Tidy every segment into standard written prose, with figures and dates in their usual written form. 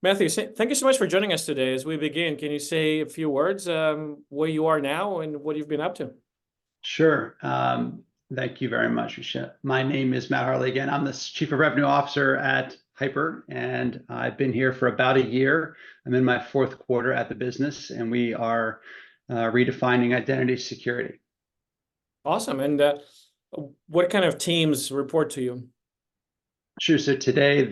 Matthew, thank you so much for joining us today. As we begin, can you say a few words, where you are now and what you've been up to? Sure. Thank you very much, Risha. My name is Matt Hartley again. I'm the Chief of Revenue Officer at HYPR, and I've been here for about a year. I'm in my fourth quarter at the business, and we are redefining identity security. Awesome. And what kind of teams report to you? Sure. So today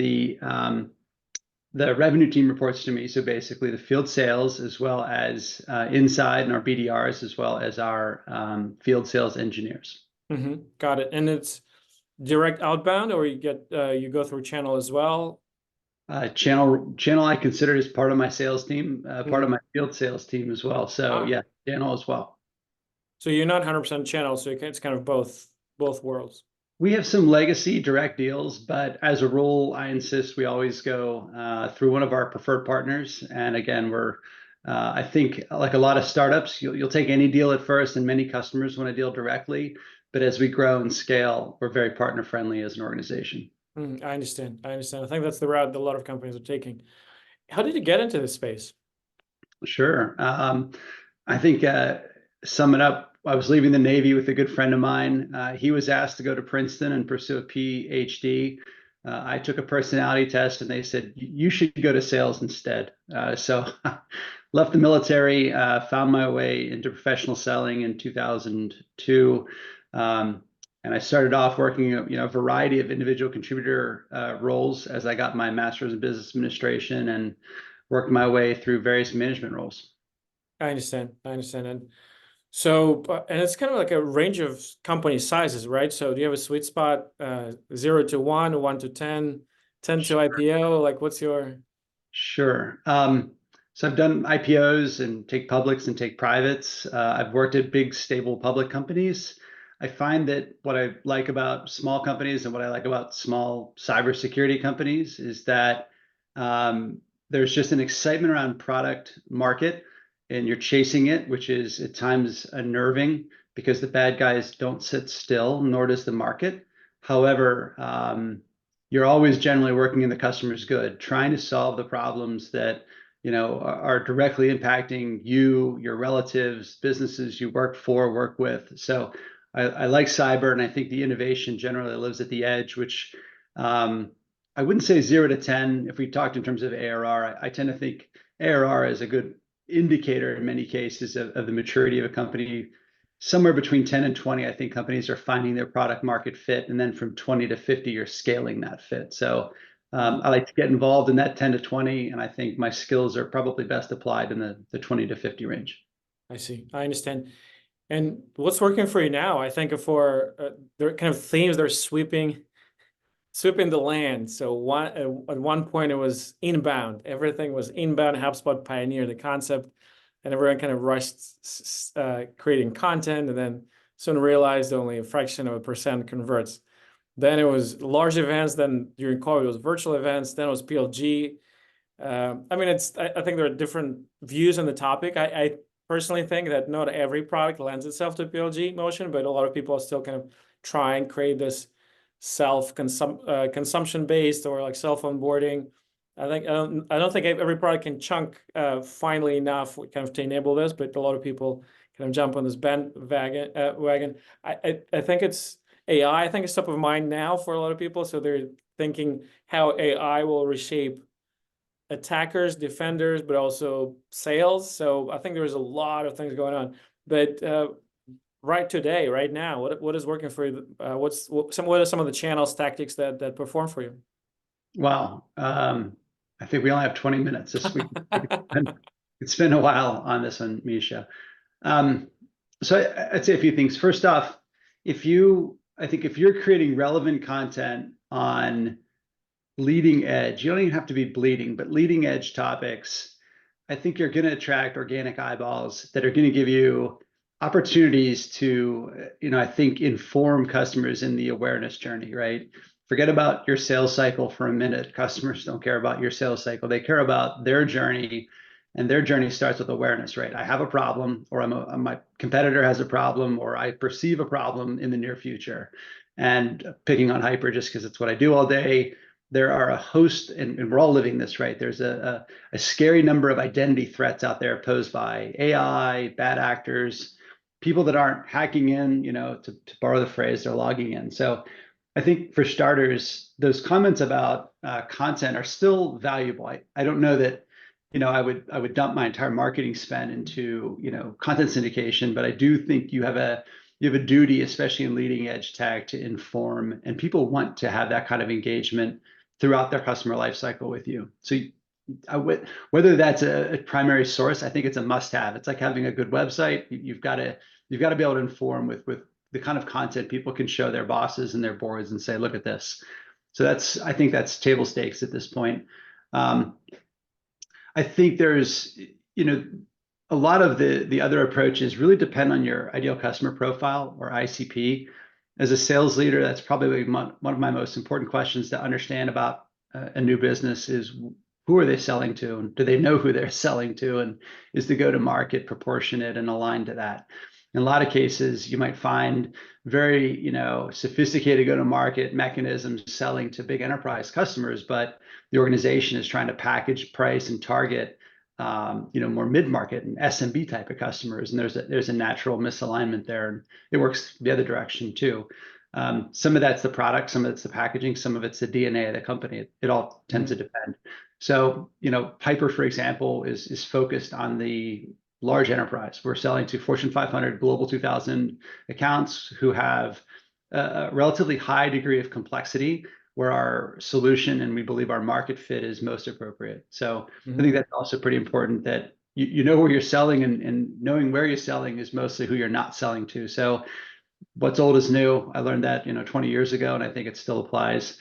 the revenue team reports to me. So basically the field sales, as well as inside and our BDRs, as well as our field sales engineers. Got it. And it's direct outbound, or you go through channel as well? Channel I consider as part of my sales team, part of my field sales team as well. So yeah, channel as well. So you're not 100% channel, so it's kind of both worlds. We have some legacy direct deals, but as a rule, I insist we always go through one of our preferred partners. And again, I think like a lot of startups, you'll take any deal at first, and many customers want to deal directly. But as we grow and scale, we're very partner friendly as an organization. I understand. I think that's the route that a lot of companies are taking. How did you get into this space? Sure. I think sum it up, I was leaving the Navy with a good friend of mine. He was asked to go to Princeton and pursue a PhD. I took a personality test, and they said, you should go to sales instead. So left the military, found my way into professional selling in 2002. And I started off working a variety of individual contributor roles as I got my master's in business administration and worked my way through various management roles. I understand. And so, and it's kind of like a range of company sizes, right? So do you have a sweet spot, 0 to 1, 1 to 10, 10 to IPO? Like, what's your... Sure. So I've done IPOs and take publics and take privates. I've worked at big, stable public companies. I find that what I like about small companies and what I like about small cybersecurity companies is that there's just an excitement around product market, and you're chasing it, which is at times unnerving because the bad guys don't sit still, nor does the market. However, you're always generally working in the customer's good, trying to solve the problems that are directly impacting you, your relatives, businesses you work for, work with. So I like cyber, and I think the innovation generally lives at the edge, which I wouldn't say 0 to 10. If we talked in terms of ARR, I tend to think ARR is a good indicator in many cases of the maturity of a company. Somewhere between 10 and 20, I think companies are finding their product market fit, and then from 20 to 50, you're scaling that fit. So I like to get involved in that 10 to 20, and I think my skills are probably best applied in the 20 to 50 range. I see. I understand. And what's working for you now? I think for there are kind of themes that are sweeping the land. So at one point it was inbound. Everything was inbound. HubSpot pioneered the concept, and everyone kind of rushed creating content, and then soon realized only a fraction of a percent converts. Then it was large events. Then during COVID, it was virtual events. Then it was PLG. I mean, I think there are different views on the topic. I personally think that not every product lends itself to PLG motion, but a lot of people are still kind of try and create this consumption based or like self onboarding. I don't think every product can chunk finely enough kind of to enable this, but a lot of people kind of jump on this wagon. I think it's AI. I think it's top of mind now for a lot of people. So they're thinking how AI will reshape attackers, defenders, but also sales. So I think there's a lot of things going on. But right now, what is working for you? What are some of the channels, tactics that perform for you? Wow. I think we only have 20 minutes this week. It's been a while on this one, Misha. So I'd say a few things. First off, I think if you're creating relevant content on leading edge, you don't even have to be bleeding, but leading edge topics, I think you're going to attract organic eyeballs that are going to give you opportunities to, I think, inform customers in the awareness journey, right? Forget about your sales cycle for a minute. Customers don't care about your sales cycle. They care about their journey, and their journey starts with awareness, right? I have a problem, or my competitor has a problem, or I perceive a problem in the near future. And picking on HYPR just because it's what I do all day, there are a host, and we're all living this, right? There's a scary number of identity threats out there posed by AI, bad actors, people that aren't hacking in, to borrow the phrase, they're logging in. So I think for starters, those comments about content are still valuable. I don't know that, I would dump my entire marketing spend into, content syndication, but I do think you have a duty, especially in leading edge tech, to inform, and people want to have that kind of engagement throughout their customer lifecycle with you. So whether that's a primary source, I think it's a must-have. It's like having a good website. You've got to be able to inform with the kind of content people can show their bosses and their boards and say, look at this. So I think that's table stakes at this point. I think there's, a lot of the other approaches really depend on your ideal customer profile, or ICP. As a sales leader, that's probably one of my most important questions to understand about a new business is, who are they selling to, and do they know who they're selling to, and is the go-to-market proportionate and aligned to that? In a lot of cases, you might find very, sophisticated go-to-market mechanisms selling to big enterprise customers, but the organization is trying to package, price, and target more mid-market and SMB type of customers, and there's a natural misalignment there, and it works the other direction too. Some of that's the product, some of it's the packaging, some of it's the DNA of the company. It all tends to depend. So, HYPR, for example, is focused on the large enterprise. We're selling to Fortune 500, Global 2000 accounts who have a relatively high degree of complexity, where our solution and we believe our market fit is most appropriate. So I think that's also pretty important, that you know where you're selling, and knowing where you're selling is mostly who you're not selling to. So what's old is new. I learned that 20 years ago, and I think it still applies.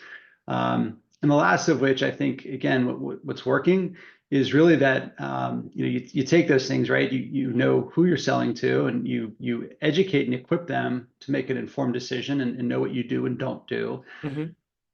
And the last of which, I think, again, what's working is really that you take those things, right? You know who you're selling to, and you educate and equip them to make an informed decision and know what you do and don't do.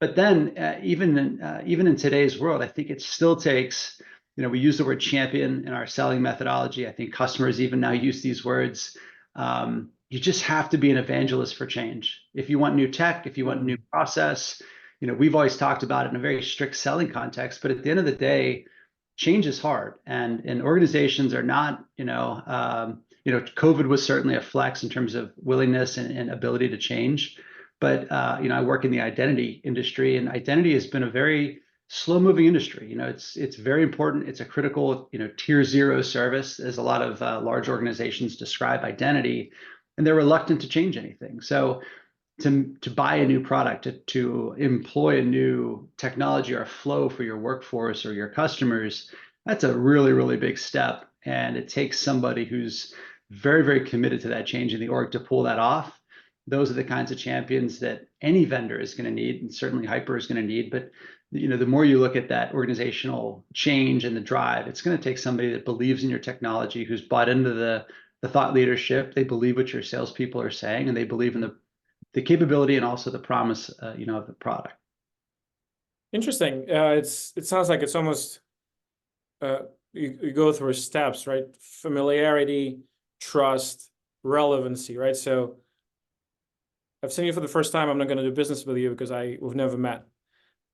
But then even in today's world, I think it still takes, we use the word champion in our selling methodology. I think customers even now use these words. You just have to be an evangelist for change. If you want new tech, if you want new process, we've always talked about it in a very strict selling context, but at the end of the day, change is hard, and organizations are not, COVID was certainly a flex in terms of willingness and ability to change. But I work in the identity industry, and identity has been a very slow-moving industry. It's very important. It's a critical, tier 0 service, as a lot of large organizations describe identity, and they're reluctant to change anything. So to buy a new product, to employ a new technology or a flow for your workforce or your customers, that's a really, really big step. And it takes somebody who's very, very committed to that change in the org to pull that off. Those are the kinds of champions that any vendor is going to need, and certainly HYPR is going to need. But the more you look at that organizational change and the drive, it's going to take somebody that believes in your technology, who's bought into the thought leadership. They believe what your salespeople are saying, and they believe in the capability and also the promise, of the product. Interesting. It sounds like it's almost you go through steps, right? Familiarity, trust, relevancy, right? So I've seen you for the first time. I'm not going to do business with you because we've never met.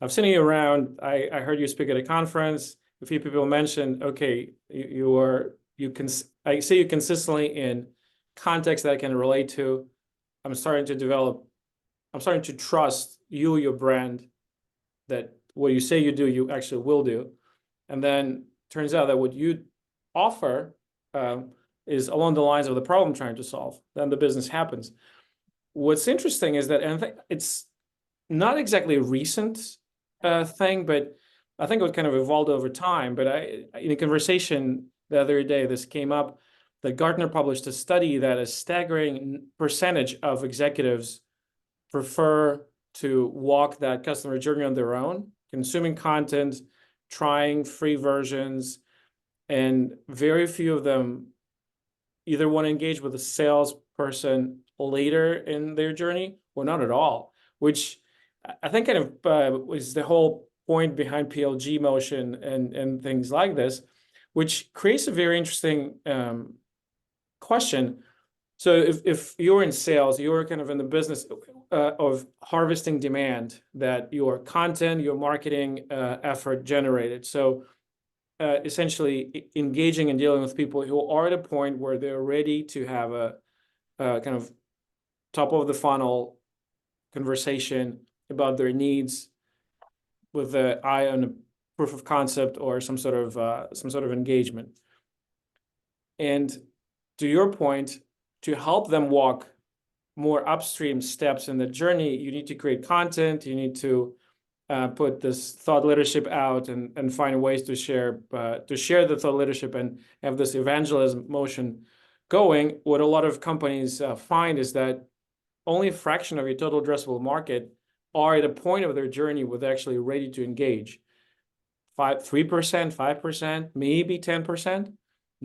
I've seen you around. I heard you speak at a conference. A few people mentioned, okay, I see you consistently in context that I can relate to. I'm starting to trust you, your brand, that what you say you do, you actually will do. And then turns out that what you offer is along the lines of the problem I'm trying to solve. Then the business happens. What's interesting is that, and I think it's not exactly a recent thing, but I think it kind of evolved over time. But in a conversation the other day, this came up, that Gartner published a study that a staggering percentage of executives prefer to walk that customer journey on their own, consuming content, trying free versions, and very few of them either want to engage with a salesperson later in their journey or not at all, which I think kind of was the whole point behind PLG motion and things like this, which creates a very interesting question. So if you're in sales, you're kind of in the business, of harvesting demand that your content, your marketing effort generated. So essentially engaging and dealing with people who are at a point where they're ready to have a kind of top of the funnel conversation about their needs with the eye on a proof of concept or some sort of engagement. And to your point, to help them walk more upstream steps in the journey, you need to create content, you need to put this thought leadership out and find ways to share the thought leadership and have this evangelism motion going. What a lot of companies find is that only a fraction of your total addressable market are at a point of their journey where they're actually ready to engage. 3%, 5%, maybe 10%,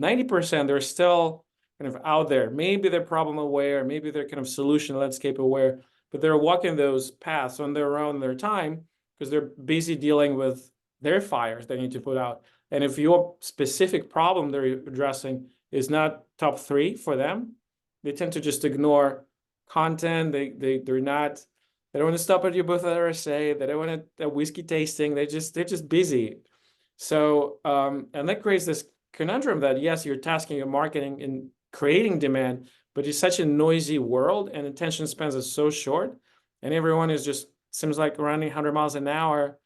90%, they're still kind of out there. Maybe they're problem aware, maybe they're kind of solution landscape aware, but they're walking those paths on their own, their time, because they're busy dealing with their fires they need to put out. And if your specific problem they're addressing is not top 3 for them, they tend to just ignore content. They don't want to stop at your booth at RSA. They don't want a whiskey tasting. They're just busy. So and that creates this conundrum that yes, you're tasking your marketing in creating demand, but it's such a noisy world and attention spans are so short, and everyone is just seems like running 100 miles an hour,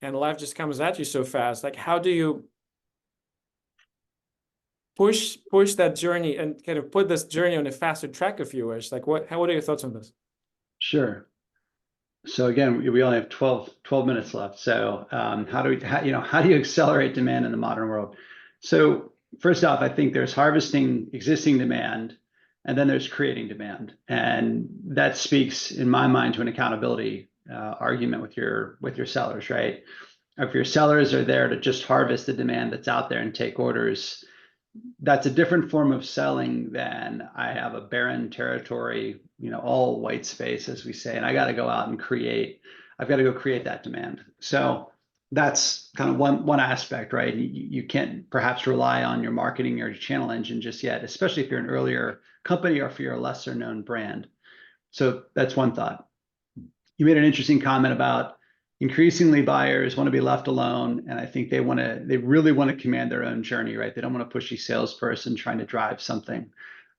and life just comes at you so fast. Like, how do you push that journey and kind of put this journey on a faster track, if you wish? Like, what are your thoughts on this? Sure. So again, we only have 12 minutes left. So how do you accelerate demand in the modern world? So first off, I think there's harvesting existing demand, and then there's creating demand. And that speaks, in my mind, to an accountability argument with your sellers, right? If your sellers are there to just harvest the demand that's out there and take orders, that's a different form of selling than I have a barren territory, all white space, as we say, and I got to go out and I've got to go create that demand. So that's kind of one aspect, right? You can't perhaps rely on your marketing or your channel engine just yet, especially if you're an earlier company or if you're a lesser known brand. So that's one thought. You made an interesting comment about increasingly buyers want to be left alone, and I think they really want to command their own journey, right? They don't want a pushy salesperson trying to drive something.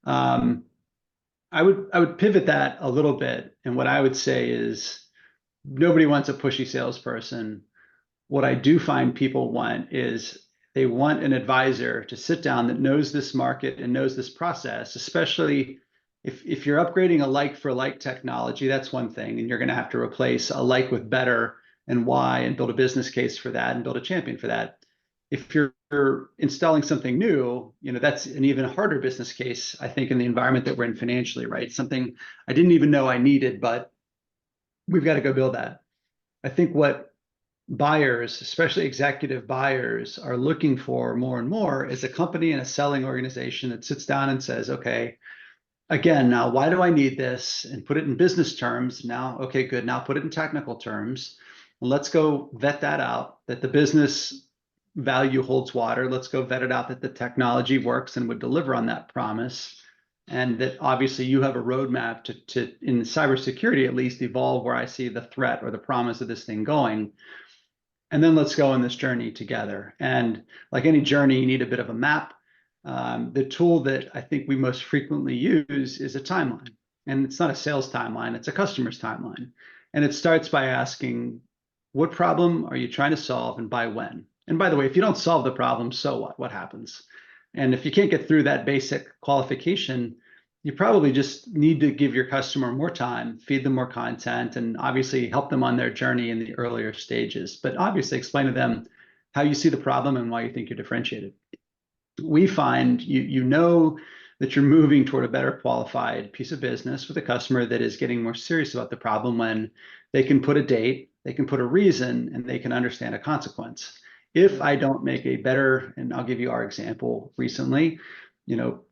I would pivot that a little bit, and what I would say is nobody wants a pushy salesperson. What I do find people want is they want an advisor to sit down that knows this market and knows this process, especially if you're upgrading a like for like technology. That's one thing, and you're going to have to replace a like with better and why, and build a business case for that and build a champion for that. If you're installing something new, that's an even harder business case, I think, in the environment that we're in financially, right? Something I didn't even know I needed, but we've got to go build that. I think what buyers, especially executive buyers, are looking for more and more is a company and a selling organization that sits down and says, okay, again, now why do I need this? And put it in business terms. Now, okay, good. Now put it in technical terms. Let's go vet that out, that the business value holds water. Let's go vet it out that the technology works and would deliver on that promise. And that obviously you have a roadmap to in cybersecurity, at least, evolve where I see the threat or the promise of this thing going. And then let's go on this journey together. And like any journey, you need a bit of a map. The tool that I think we most frequently use is a timeline. And it's not a sales timeline, it's a customer's timeline. And it starts by asking, what problem are you trying to solve and by when? And by the way, if you don't solve the problem, so what? What happens? And if you can't get through that basic qualification, you probably just need to give your customer more time, feed them more content, and obviously help them on their journey in the earlier stages. But obviously explain to them how you see the problem and why you think you're differentiated. We find you know that you're moving toward a better qualified piece of business with a customer that is getting more serious about the problem when they can put a date, they can put a reason, and they can understand a consequence. If I don't make a better, and I'll give you our example recently,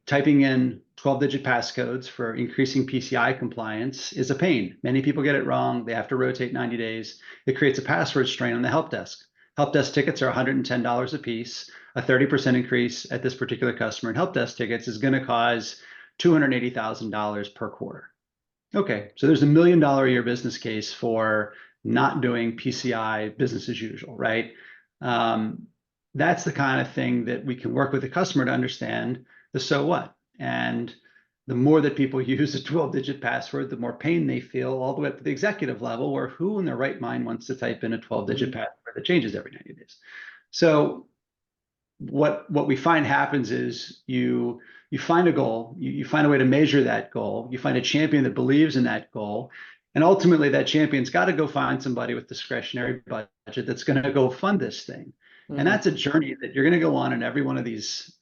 typing in 12-digit passcodes for increasing PCI compliance is a pain. Many people get it wrong. They have to rotate 90 days. It creates a password strain on the help desk. Help desk tickets are $110 a piece. A 30% increase at this particular customer in help desk tickets is going to cause $280,000 per quarter. Okay, so there's $1 million a year business case for not doing PCI business as usual, right? Um, that's the kind of thing that we can work with the customer to understand the so what. And the more that people use a 12-digit password, the more pain they feel all the way up to the executive level, where who in their right mind wants to type in a 12-digit Mhm. password that changes every 90 days? So what we find happens is you find a goal, you find a way to measure that goal, you find a champion that believes in that goal, and ultimately that champion's got to go find somebody with discretionary budget that's going to go fund this thing. And Mhm. that's a journey that you're going to go on in every one of these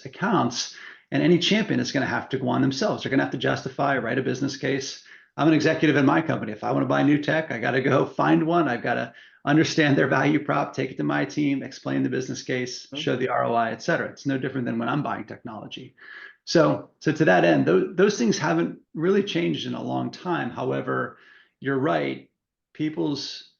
accounts. And any champion is going to have to go on themselves. They're going to have to justify, write a business case. I'm an executive in my company. If I want to buy new tech, I got to go find one. I've got to understand their value prop, take it to my team, explain the business case, show the ROI, et cetera. It's no different than when I'm buying technology. So to that end, those things haven't really changed in a long time. However, you're right. People's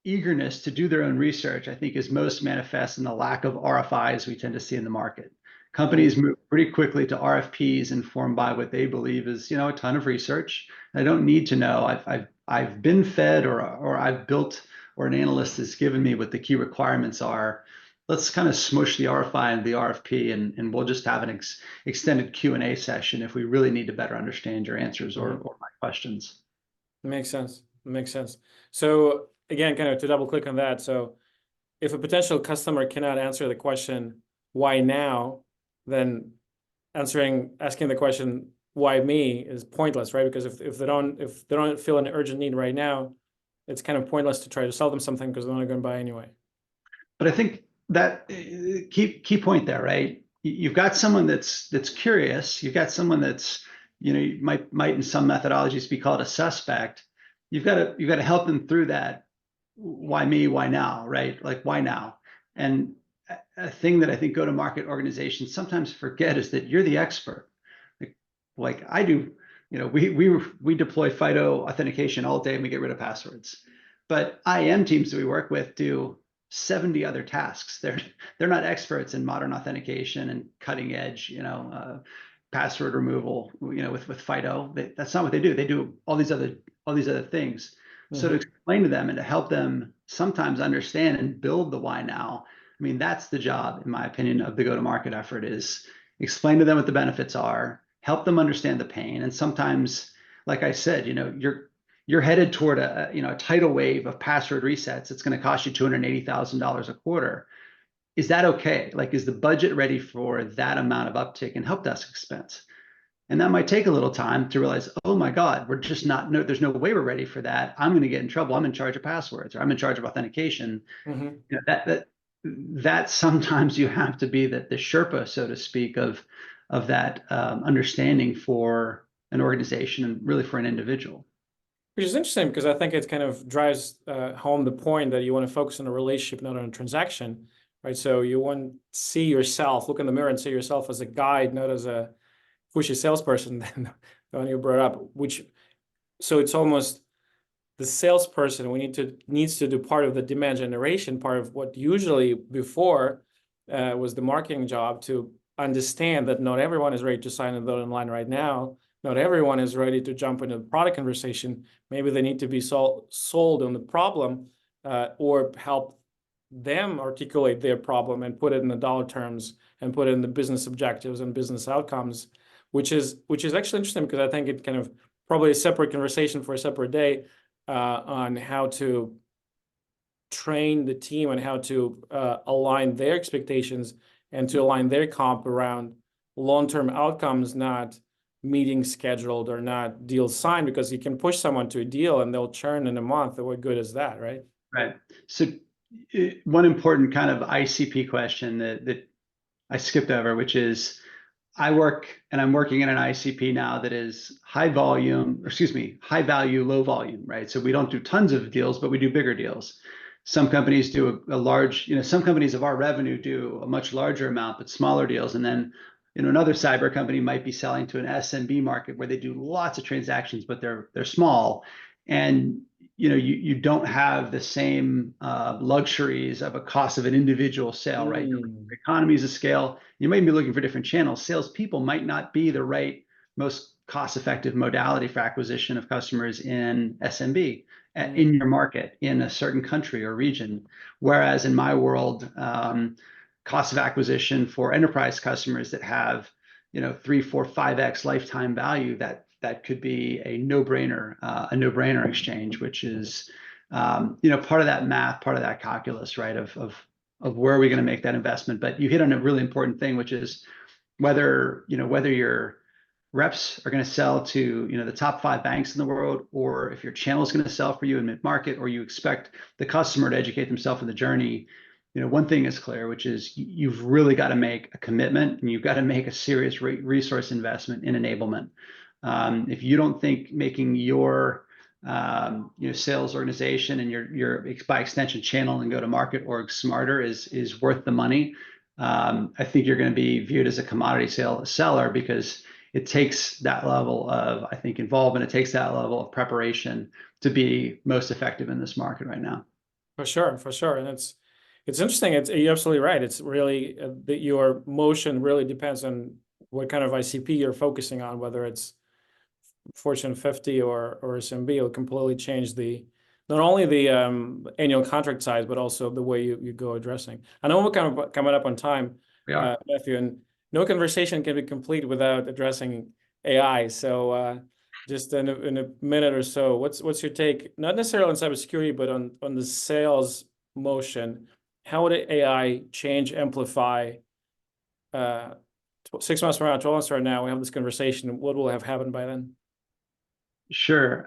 eagerness to do their own research, I think, is most manifest in the lack of RFIs we tend to see in the market. Mhm. Companies move pretty quickly to RFPs informed by what they believe is, a ton of research. I don't need to know. I've been fed or I've built or an analyst has given me what the key requirements are. Let's kind of smush the RFI and the RFP, and we'll just have an extended Q&A session if we really need to better understand your answers Mhm. or my questions. Makes sense. Makes sense. So again, kind of to double click on that. So if a potential customer cannot answer the question, why now, then asking the question, why me, is pointless, right? Because if they don't feel an urgent need right now, it's kind of pointless to try to sell them something because they're not going to buy anyway. But I think that key point there, right? You've got someone that's curious. You've got someone that's, might in some methodologies be called a suspect. You've got to help them through that. Why me? Why now? Right? Like why now? And a thing that I think go-to-market organizations sometimes forget is that you're the expert. Like I do, we deploy FIDO authentication all day and we get rid of passwords. But IAM teams that we work with do 70 other tasks. They're not experts in modern authentication and cutting edge, password removal, with FIDO. That's not what they do. They do all these other things. So to Mhm. explain to them and to help them sometimes understand and build the why now, I mean, that's the job, in my opinion, of the go-to-market effort is explain to them what the benefits are, help them understand the pain. And sometimes, like I said, you're headed toward a tidal wave of password resets. It's going to cost you $280,000 a quarter. Is that okay? Like, is the budget ready for that amount of uptick in help desk expense? And that might take a little time to realize, oh my God, we're just not, no, there's no way we're ready for that. I'm going to get in trouble. I'm in charge of passwords or I'm in charge of authentication. Mhm. That sometimes you have to be the Sherpa, so to speak, of that understanding for an organization and really for an individual. Which is interesting because I think it kind of drives home the point that you want to focus on a relationship, not on a transaction, right? So you want to see yourself, look in the mirror and see yourself as a guide, not as a pushy salesperson, the one you brought up, so it's almost the salesperson needs to do part of the demand generation, part of what usually before was the marketing job, to understand that not everyone is ready to sign a dotted line right now. Not everyone is ready to jump into the product conversation. Maybe they need to be sold on the problem, or help them articulate their problem and put it in the dollar terms and put it in the business objectives and business outcomes, which is actually interesting because I think it kind of probably a separate conversation for a separate day, on how to train the team and how to align their expectations and to align their comp around long-term outcomes, not meetings scheduled or not deals signed, because you can push someone to a deal and they'll churn in a month. What good is that, right? Right. So one important kind of ICP question that I skipped over, which is I'm working in an ICP now that is high volume, or excuse me, high value, low volume, right? So we don't do tons of deals, but we do bigger deals. Some companies do a large, some companies of our revenue do a much larger amount, but smaller deals. And then, another cyber company might be selling to an SMB market where they do lots of transactions, but they're small. And you don't have the same luxuries of a cost of an individual sale, right? Economies of scale. You might be looking for different channels. Salespeople might not be the right, most cost-effective modality for acquisition of customers in SMB, Mm, in your market, in a certain country or region. Whereas in my world, cost of acquisition for enterprise customers that have, 3, 4, 5x lifetime value, that could be a no-brainer exchange, which is, part of that math, part of that calculus, right? Of where are we going to make that investment? But you hit on a really important thing, which is whether your reps are going to sell to the top 5 banks in the world, or if your channel is going to sell for you in mid-market, or you expect the customer to educate themselves in the journey. One thing is clear, which is you've really got to make a commitment, and you've got to make a serious resource investment in enablement. If you don't think making your sales organization and your by extension channel and go to market org smarter is worth the money, I think you're going to be viewed as a commodity seller, because it takes that level of, I think, involvement. It takes that level of preparation to be most effective in this market right now. for sure, for sure. And it's interesting. You're absolutely right. It's really that your motion really depends on what kind of ICP you're focusing on, whether it's Fortune 50 or SMB. It'll completely change not only the annual contract size, but also the way you go addressing. I know we're kind of coming up on time, We are. Matthew, and no conversation can be complete without addressing AI. So just in a minute or so, what's your take, not necessarily on cybersecurity, but on the sales motion? How would AI change, amplify 6 months from now, 12 months from now, we have this conversation, what will have happened by then? Sure.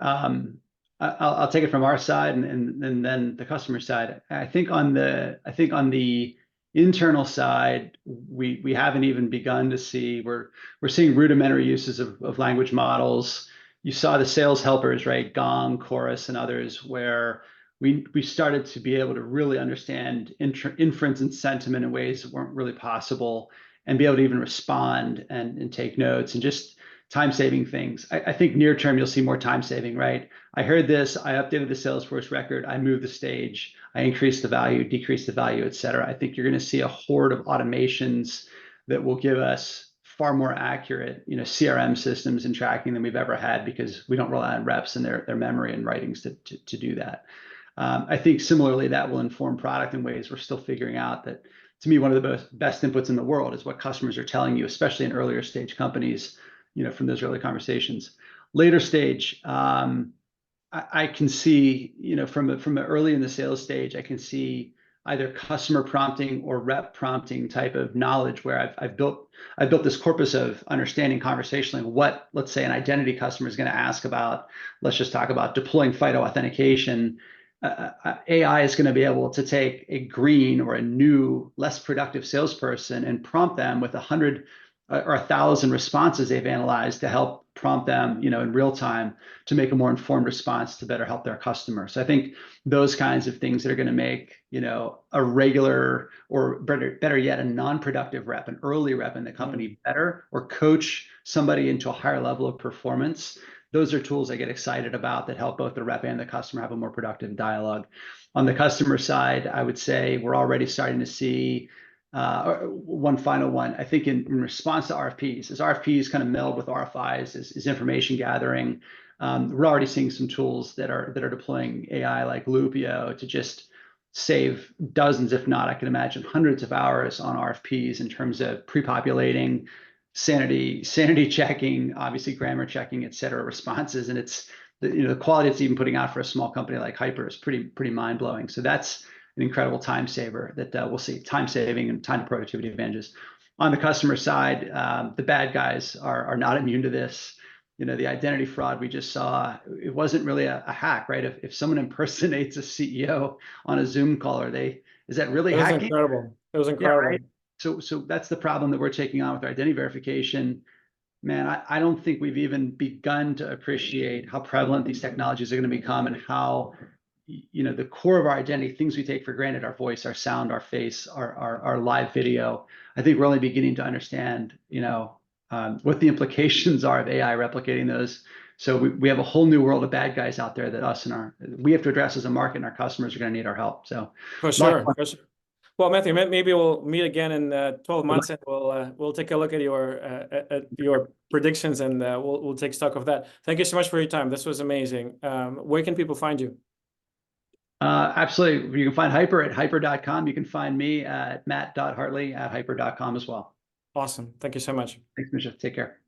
I'll take it from our side and then the customer side. I think on the internal side, we haven't even begun to see. We're seeing rudimentary uses of language models. You saw the sales helpers, right? Gong, Chorus, and others, where we started to be able to really understand inference and sentiment in ways that weren't really possible, and be able to even respond and take notes, and just time-saving things. I think near term, you'll see more time saving, right? I heard this, I updated the Salesforce record, I moved the stage, I increased the value, decreased the value, et cetera. I think you're going to see a horde of automations that will give us far more accurate, CRM systems and tracking than we've ever had, because we don't rely on reps and their memory and writings to do that. I think similarly, that will inform product in ways we're still figuring out. That, to me, one of the best inputs in the world is what customers are telling you, especially in earlier stage companies, from those early conversations. Later stage, I can see, from early in the sales stage, I can see either customer prompting or rep prompting type of knowledge, where I've built this corpus of understanding conversationally what, let's say, an identity customer is going to ask about. Let's just talk about deploying FIDO authentication. AI is going to be able to take a green or a new, less productive salesperson and prompt them with 100 or 1,000 responses they've analyzed, to help prompt them, in real time, to make a more informed response to better help their customers. So I think those kinds of things that are going to make, a regular, or better yet, a non-productive rep, an early rep in the company better, or coach somebody into a higher level of performance. Those are tools I get excited about, that help both the rep and the customer have a more productive dialogue. On the customer side, I would say we're already starting to see one final one. I think in response to RFPs, as RFPs kind of meld with RFIs, is information gathering. We're already seeing some tools that are deploying AI, like Lupio, to just save dozens, if not, I can imagine, hundreds of hours on RFPs, in terms of pre-populating, sanity checking, obviously grammar checking, et cetera, responses. And it's the quality it's even putting out for a small company like HYPR is pretty mind-blowing. So that's an incredible time saver that we'll see. Time saving and time to productivity advantages. On the customer side, the bad guys are not immune to this. The identity fraud we just saw, it wasn't really a hack, right? If someone impersonates a CEO on a Zoom call, is that really hacking? Incredible. It was Yeah, incredible. right. So that's the problem that we're taking on with our identity verification. Man, I don't think we've even begun to appreciate how prevalent these technologies are going to become, and how, the core of our identity, things we take for granted, our voice, our sound, our face, our live video. I think we're only beginning to understand, what the implications are of AI replicating those. So we have a whole new world of bad guys out there that we have to address as a market, and our customers are going to need our help. So For sure. For sure. Well, Matthew, maybe we'll meet again in 12 months, and we'll take a look at your predictions, and we'll take stock of that. Thank you so much for your time. This was amazing. Where can people find you? Absolutely. You can find Hyper at hyper.com. You can find me at matt.hartley at hyper.com as well. Awesome. Thank you so much. Thanks, Misha. Take care.